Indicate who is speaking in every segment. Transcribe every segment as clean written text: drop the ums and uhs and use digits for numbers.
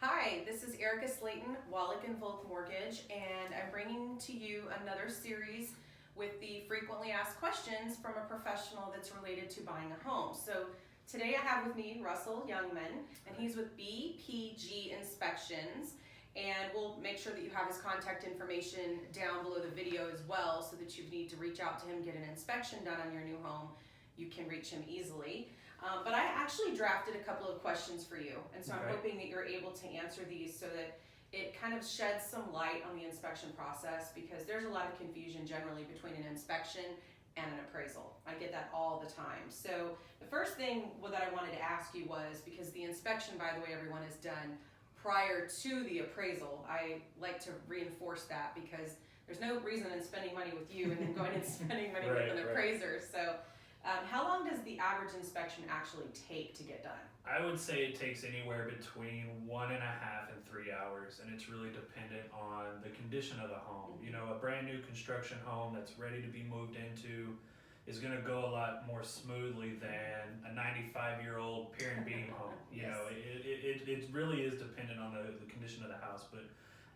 Speaker 1: Hi, this is Erica Slayton, Wallach and Volk Mortgage, and I'm bringing to you another series with the frequently asked questions from a professional that's related to buying a home. So today I have with me Russel Jungmann, and he's with BPG Inspections, and we'll make sure that you have his contact information down below the video as well, so that you need to reach out to him, get an inspection done on your new home. You can reach him easily. But I actually drafted a couple of questions for you, and so I'm hoping that you're able to answer these so that it kind of sheds some light on the inspection process, because there's a lot of confusion generally between an inspection and an appraisal. I get that all the time. So the first thing that I wanted to ask you was, because the inspection, by the way, everyone, is done prior to the appraisal. I like to reinforce that, because there's no reason in spending money with you and then going and spending money with an appraiser. So how long does the average inspection actually take to get done?
Speaker 2: I would say it takes anywhere between 1.5 and 3 hours, and it's really dependent on the condition of the home. You know, a brand new construction home that's ready to be moved into is going to go a lot more smoothly than a 95-year-old pier and beam home. You know, it really is dependent on the condition of the house. But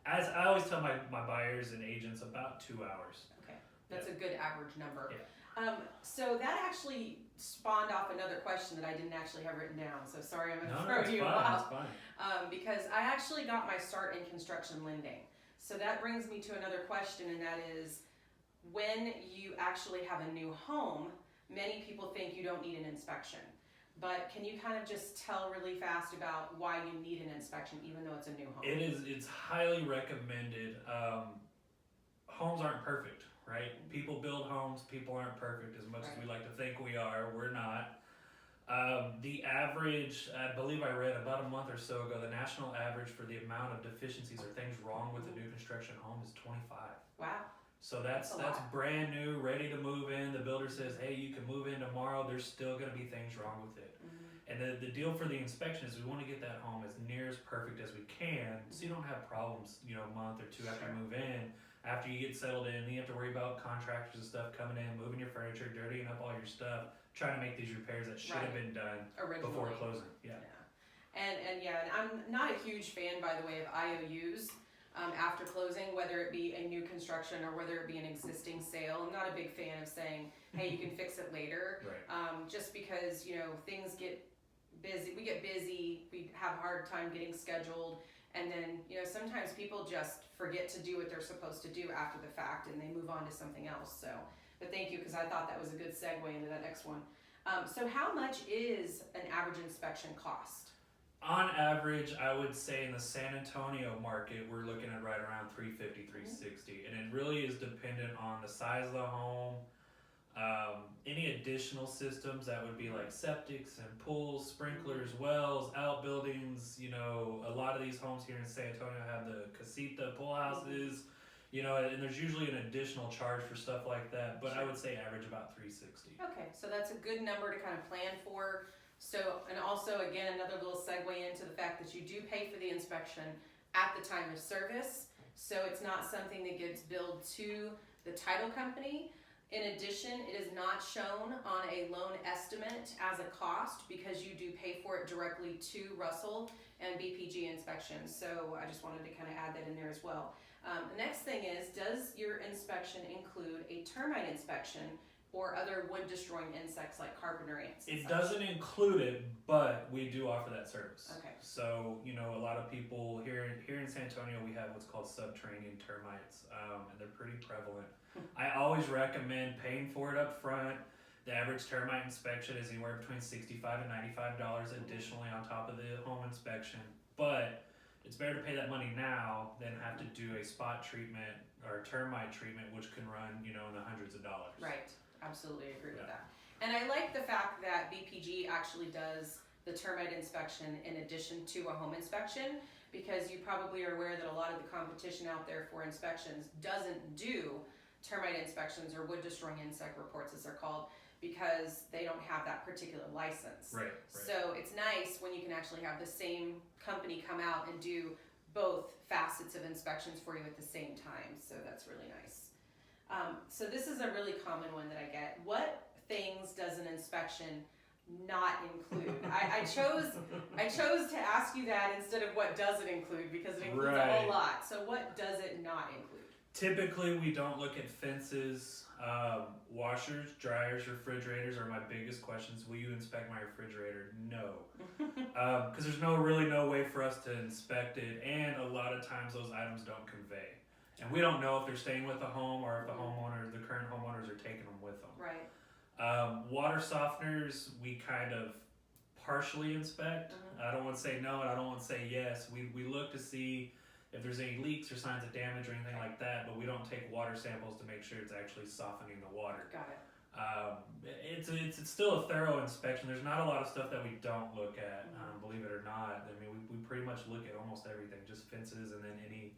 Speaker 2: as I always tell my buyers and agents, about 2 hours.
Speaker 1: Okay, that's a good average number.
Speaker 2: Yeah.
Speaker 1: So that actually spawned off another question that I didn't actually have written down. So sorry, I'm going to
Speaker 2: No,
Speaker 1: throw
Speaker 2: it's
Speaker 1: you
Speaker 2: fine,
Speaker 1: off.
Speaker 2: it's fine.
Speaker 1: Because I actually got my start in construction lending. So that brings me to another question, and that is, when you actually have a new home, many people think you don't need an inspection. But can you kind of just tell really fast about why you need an inspection even though it's a new home?
Speaker 2: It's highly recommended. Homes aren't perfect, right? People build homes, people aren't perfect as much as we like to think we are. We're not. The average, I believe I read about a month or so ago, the national average for the amount of deficiencies or things wrong with a new construction home is 25.
Speaker 1: Wow.
Speaker 2: So that's brand new, ready to move in. The builder says, hey, you can move in tomorrow. There's still going to be things wrong with it. And the deal for the inspection is we want to get that home as near as perfect as we can, so you don't have problems, you know, a month or two after you move in. After you get settled in, you have to worry about contractors and stuff coming in, moving your furniture, dirtying up all your stuff, trying to make these repairs that should have been done before closing. Yeah.
Speaker 1: And I'm not a huge fan, by the way, of IOUs after closing, whether it be a new construction or whether it be an existing sale. I'm not a big fan of saying, hey, you can fix it later. Just because, you know, things get busy, we get busy, we have a hard time getting scheduled, and then, you know, sometimes people just forget to do what they're supposed to do after the fact and they move on to something else. So, but thank you, because I thought that was a good segue into that next one. So how much is an average inspection cost?
Speaker 2: On average, I would say in the San Antonio market, we're looking at right around $350, $360, and it really is dependent on the size of the home. Any additional systems that would be like septics and pools, sprinklers, wells, outbuildings. You know, a lot of these homes here in San Antonio have the casita pool houses, you know, and there's usually an additional charge for stuff like that, but I would say average about $360.
Speaker 1: Okay, so that's a good number to kind of plan for. So, and also again, another little segue into the fact that you do pay for the inspection at the time of service, so it's not something that gets billed to the title company. In addition, it is not shown on a loan estimate as a cost, because you do pay for it directly to Russell and BPG Inspections. So I just wanted to kind of add that in there as well. The next thing is, does your inspection include a termite inspection or other wood destroying insects like carpenter ants?
Speaker 2: It doesn't include it, but we do offer that service.
Speaker 1: Okay.
Speaker 2: So, you know, a lot of people here in San Antonio, we have what's called subterranean termites, and they're pretty prevalent. I always recommend paying for it up front. The average termite inspection is anywhere between $65 and $95 additionally on top of the home inspection. But it's better to pay that money now than have to do a spot treatment or termite treatment, which can run, you know, in the hundreds of dollars.
Speaker 1: Right. Absolutely agree with that. And I like the fact that BPG actually does the termite inspection in addition to a home inspection, because you probably are aware that a lot of the competition out there for inspections doesn't do termite inspections or wood destroying insect reports, as they're called, because they don't have that particular license.
Speaker 2: Right.
Speaker 1: So it's nice when you can actually have the same company come out and do both facets of inspections for you at the same time. So that's really nice. So this is a really common one that I get. What things does an inspection not include? I chose to ask you that instead of what does it include, because it includes a whole lot. So what does it not include?
Speaker 2: Typically, we don't look at fences. Washers, dryers, refrigerators are my biggest questions. Will you inspect my refrigerator? No. Because there's really no way for us to inspect it, and a lot of times those items don't convey. And we don't know if they're staying with the home or if the current homeowners are taking them with them.
Speaker 1: Right.
Speaker 2: Water softeners, we kind of partially inspect. I don't want to say no and I don't want to say yes. We look to see if there's any leaks or signs of damage or anything like that, but we don't take water samples to make sure it's actually softening the water.
Speaker 1: Got it.
Speaker 2: It's still a thorough inspection. There's not a lot of stuff that we don't look at, believe it or not. I mean, we pretty much look at almost everything, just fences and then any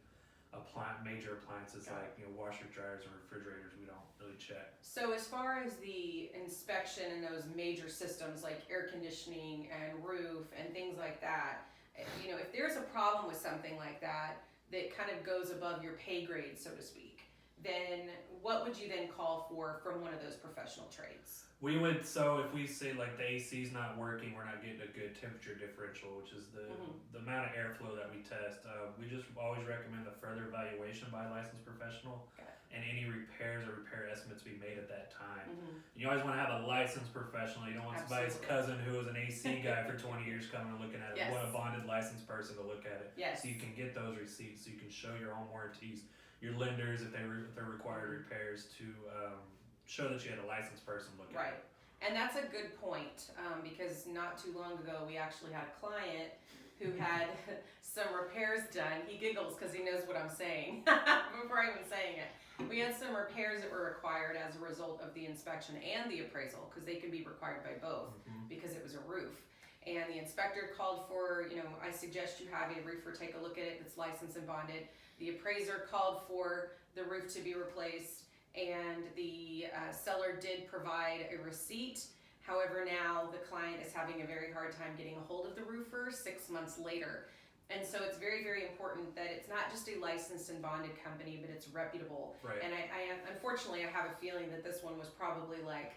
Speaker 2: major appliances like washer, dryers, and refrigerators we don't really check.
Speaker 1: So as far as the inspection and those major systems like air conditioning and roof and things like that, if there's a problem with something like that kind of goes above your pay grade, so to speak, then what would you then call for from one of those professional trades?
Speaker 2: We would, so if we say like the AC's not working, we're not getting a good temperature differential, which is the amount of airflow that we test, we just always recommend a further evaluation by a licensed professional and any repairs or repair estimates we made at that time. You always want to have a licensed professional. You don't want somebody's cousin who was an AC guy for 20 years coming and looking at it. You want a bonded licensed person to look at it. So you can get those receipts, so you can show your own warranties, your lenders if they're required repairs to show that you had a licensed person look at it.
Speaker 1: Right. And that's a good point, because not too long ago we actually had a client who had some repairs done. He giggles because he knows what I'm saying before I'm even saying it. We had some repairs that were required as a result of the inspection and the appraisal, because they can be required by both because it was a roof. And the inspector called for, I suggest you have a roofer take a look at it that's licensed and bonded. The appraiser called for the roof to be replaced, and the seller did provide a receipt. However, now the client is having a very hard time getting a hold of the roofer 6 months later. And so it's very, very important that it's not just a licensed and bonded company, but it's reputable.
Speaker 2: Right.
Speaker 1: And I unfortunately, I have a feeling that this one was probably like,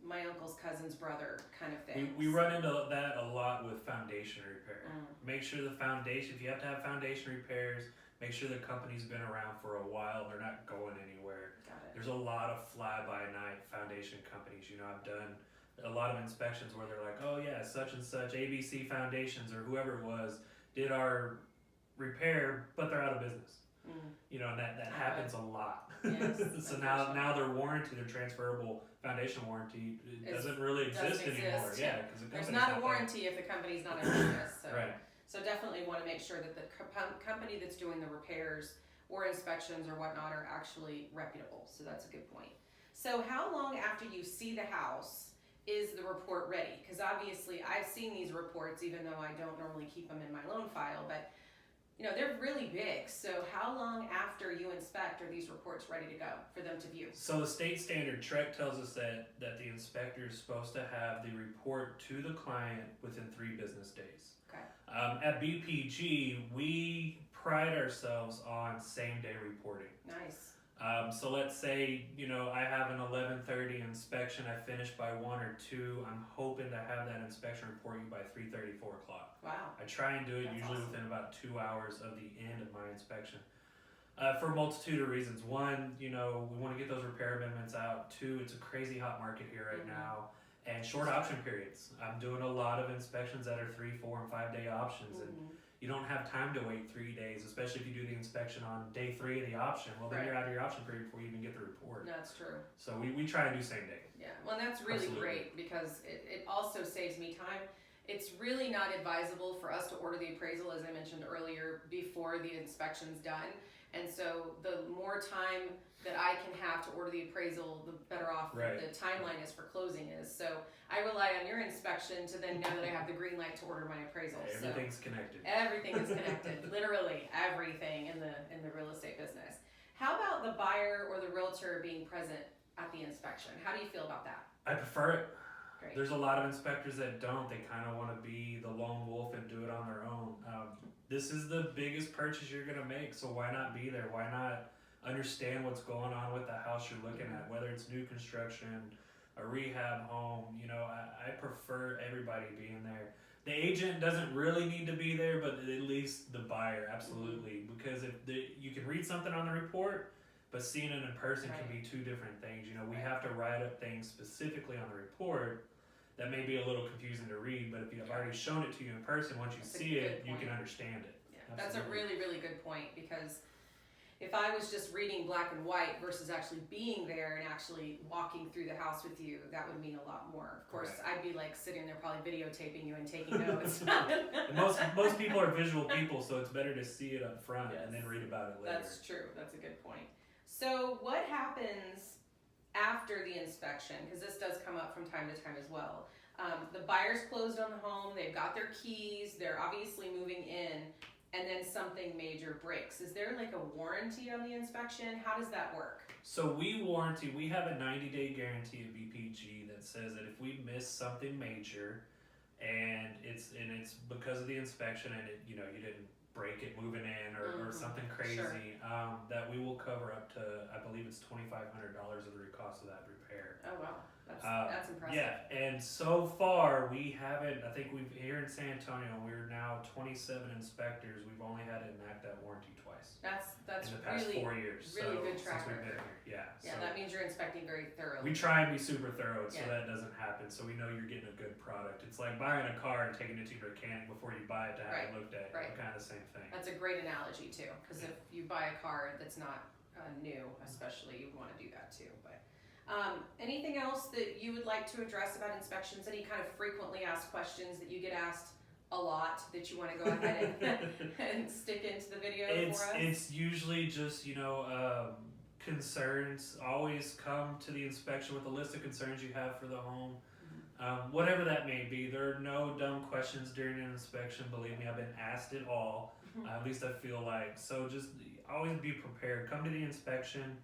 Speaker 1: my uncle's cousin's brother kind of thing.
Speaker 2: We run into that a lot with foundation repair. Make sure the foundation, if you have to have foundation repairs, make sure the company's been around for a while. They're not going anywhere.
Speaker 1: Got it.
Speaker 2: There's a lot of fly-by-night foundation companies. I've done a lot of inspections where they're like, oh yeah, such and such ABC Foundations or whoever it was did our repair, but they're out of business. And that happens a lot.
Speaker 1: Yes,
Speaker 2: so now their warranty, their transferable foundation warranty, doesn't really exist anymore. Yeah, because
Speaker 1: there's not a warranty if the company's not in business. So.
Speaker 2: Right.
Speaker 1: So definitely want to make sure that the company that's doing the repairs or inspections or whatnot are actually reputable. So that's a good point. So how long after you see the house is the report ready? Because obviously I've seen these reports, even though I don't normally keep them in my loan file, but they're really big. So how long after you inspect are these reports ready to go for them to view?
Speaker 2: So the state standard TREC tells us that the inspector is supposed to have the report to the client within 3 business days.
Speaker 1: Okay.
Speaker 2: At BPG, we pride ourselves on same-day reporting.
Speaker 1: Nice.
Speaker 2: So let's say, I have an 11:30 inspection, I finish by 1 or 2, I'm hoping to have that inspection report you by 3:30, 4 o'clock.
Speaker 1: Wow.
Speaker 2: I try and do it usually within about 2 hours of the end of my inspection. For a multitude of reasons. One, we want to get those repair amendments out. 2, it's a crazy hot market here right now. And short option periods. I'm doing a lot of inspections that are 3, 4, and 5 day options, and you don't have time to wait 3 days, especially if you do the inspection on day 3 of the option. Well, then you're out of your option period before you even get the report.
Speaker 1: That's true.
Speaker 2: So we try and do same day.
Speaker 1: Yeah, well, that's really great because it also saves me time. It's really not advisable for us to order the appraisal, as I mentioned earlier, before the inspection's done. And so the more time that I can have to order the appraisal, the better off the timeline is for closing is. So I rely on your inspection to then know that I have the green light to order my appraisal.
Speaker 2: Everything's connected.
Speaker 1: Everything is connected. Literally everything in the real estate business. How about the buyer or the realtor being present at the inspection? How do you feel about that?
Speaker 2: I prefer it.
Speaker 1: Great.
Speaker 2: There's a lot of inspectors that don't. They kind of want to be the lone wolf and do it on their own. This is the biggest purchase you're going to make, so why not be there? Why not understand what's going on with the house you're looking at, whether it's new construction, a rehab home, I prefer everybody being there. The agent doesn't really need to be there, but at least the buyer, absolutely. Mm-hmm. Because you can read something on the report, but seeing it in person can be two different things. We have to write up things specifically on the report that may be a little confusing to read, but if you've already shown it to you in person, once you see it, you can understand it.
Speaker 1: Yeah. That's a really, really good point, because if I was just reading black and white versus actually being there and actually walking through the house with you, that would mean a lot more. Of course, I'd be like sitting there probably videotaping you and taking notes.
Speaker 2: And most people are visual people, so it's better to see it up front and then read about it later.
Speaker 1: That's true. That's a good point. So what happens after the inspection? Because this does come up from time to time as well. The buyer's closed on the home, they've got their keys, they're obviously moving in, and then something major breaks. Is there like a warranty on the inspection? How does that work?
Speaker 2: So we have a 90-day guarantee at BPG that says that if we miss something major and it's because of the inspection and you didn't break it moving in or something crazy, that we will cover up to, I believe it's $2,500 of the cost of that repair.
Speaker 1: Oh wow, that's impressive.
Speaker 2: Yeah, and so far we haven't, I think here in San Antonio, we're now 27 inspectors, we've only had to enact that warranty twice.
Speaker 1: That's
Speaker 2: in the past
Speaker 1: really,
Speaker 2: 4 years.
Speaker 1: really good track
Speaker 2: since we've
Speaker 1: record.
Speaker 2: been here.
Speaker 1: Yeah, so that means you're inspecting very thoroughly.
Speaker 2: We try and be super thorough so that doesn't happen, so we know you're getting a good product. It's like buying a car and taking it to your mechanic before you buy it to have it looked at. Right. Kind of the same thing.
Speaker 1: That's a great analogy too, because if you buy a car that's not new, especially, you want to do that too. But anything else that you would like to address about inspections? Any kind of frequently asked questions that you get asked a lot that you want to go ahead and stick into the video for us?
Speaker 2: It's usually just, concerns. Always come to the inspection with a list of concerns you have for the home. Whatever that may be. There are no dumb questions during an inspection. Believe me, I've been asked it all. At least I feel like. So just always be prepared. Come to the inspection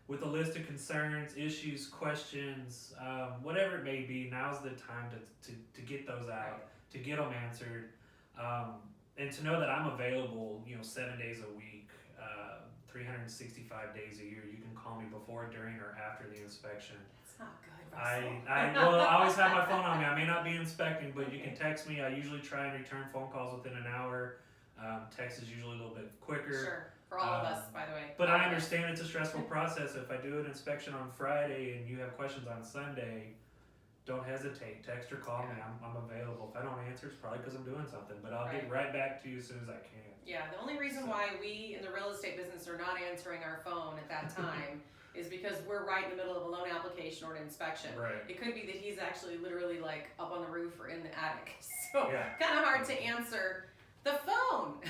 Speaker 2: with a list of concerns, issues, questions, whatever it may be. Now's the time to get those out, to get them answered, and to know that I'm available, 7 days a week, 365 days a year. You can call me before, during, or after the inspection.
Speaker 1: That's not good, Russell.
Speaker 2: I always have my phone on me. I may not be inspecting, but you can text me. I usually try and return phone calls within an hour. Text is usually a little bit quicker.
Speaker 1: Sure, for all of us, by the way.
Speaker 2: But I understand it's a stressful process. If I do an inspection on Friday and you have questions on Sunday, don't hesitate. Text or call me. I'm available. If I don't answer, it's probably because I'm doing something. But I'll get right back to you as soon as I can.
Speaker 1: Yeah, the only reason why we in the real estate business are not answering our phone at that time is because we're right in the middle of a loan application or an inspection.
Speaker 2: Right.
Speaker 1: It could be that he's actually literally like up on the roof or in the attic. So kind of hard to answer the phone.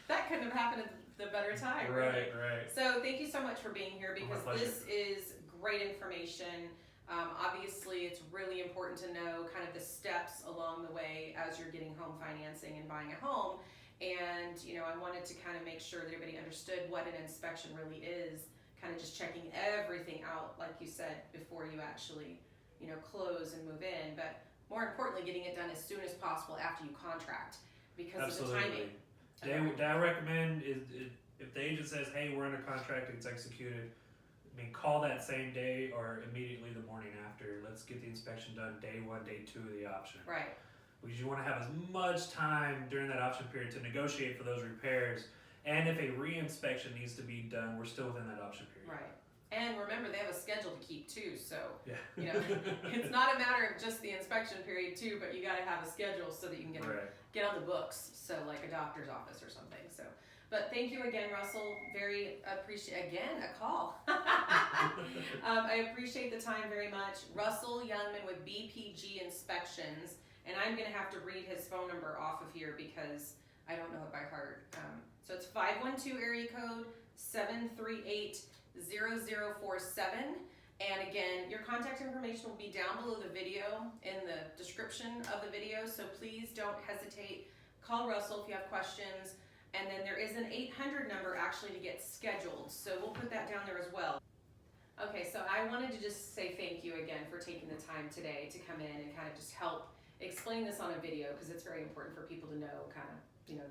Speaker 1: That couldn't have happened at the better time.
Speaker 2: Right.
Speaker 1: So thank you so much for being here, because this is great information. Obviously, it's really important to know kind of the steps along the way as you're getting home financing and buying a home. And, I wanted to kind of make sure that everybody understood what an inspection really is, kind of just checking everything out, like you said, before you actually, close and move in. But more importantly, getting it done as soon as possible after you contract, because of the timing.
Speaker 2: What I recommend is if the agent says, hey, we're under contract, it's executed, call that same day or immediately the morning after. Let's get the inspection done day 1, day 2 of the option.
Speaker 1: Right.
Speaker 2: Because you want to have as much time during that option period to negotiate for those repairs. And if a re-inspection needs to be done, we're still within that option period.
Speaker 1: Right. And remember, they have a schedule to keep too, so it's not a matter of just the inspection period too, but you got to have a schedule so that you can get on the books. So like a doctor's office or something. So. But thank you again, Russell. Very appreciate, again, a call. I appreciate the time very much. Russell Jungmann with BPG Inspections. And I'm going to have to read his phone number off of here because I don't know it by heart. So it's 512 area code 738-0047. And again, your contact information will be down below the video in the description of the video. So please don't hesitate. Call Russell if you have questions. And then there is an 800 number actually to get scheduled. So we'll put that down there as well. Okay, so I wanted to just say thank you again for taking the time today to come in and kind of just help explain this on a video, because it's very important for people to know kind of,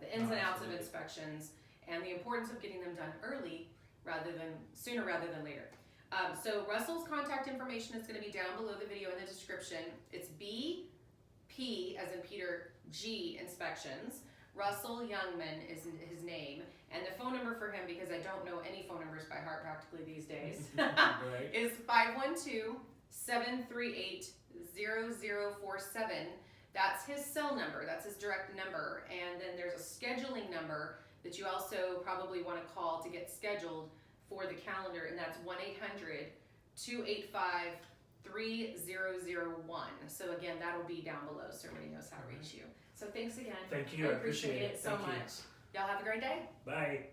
Speaker 1: the ins and outs of inspections and the importance of getting them done sooner rather than later. So Russell's contact information is going to be down below the video in the description. It's BP, as in Peter, G Inspections. Russell Jungmann is his name. And the phone number for him, because I don't know any phone numbers by heart practically these days,
Speaker 2: Right.
Speaker 1: is 512-738-0047. That's his cell number. That's his direct number. And then there's a scheduling number that you also probably want to call to get scheduled for the calendar, and that's 1-800-285-3001. So again, that'll be down below so everybody knows how to reach you. So thanks again.
Speaker 2: Thank you. I appreciate it.
Speaker 1: it so
Speaker 2: Thank you.
Speaker 1: much. Y'all have a great day.
Speaker 2: Bye.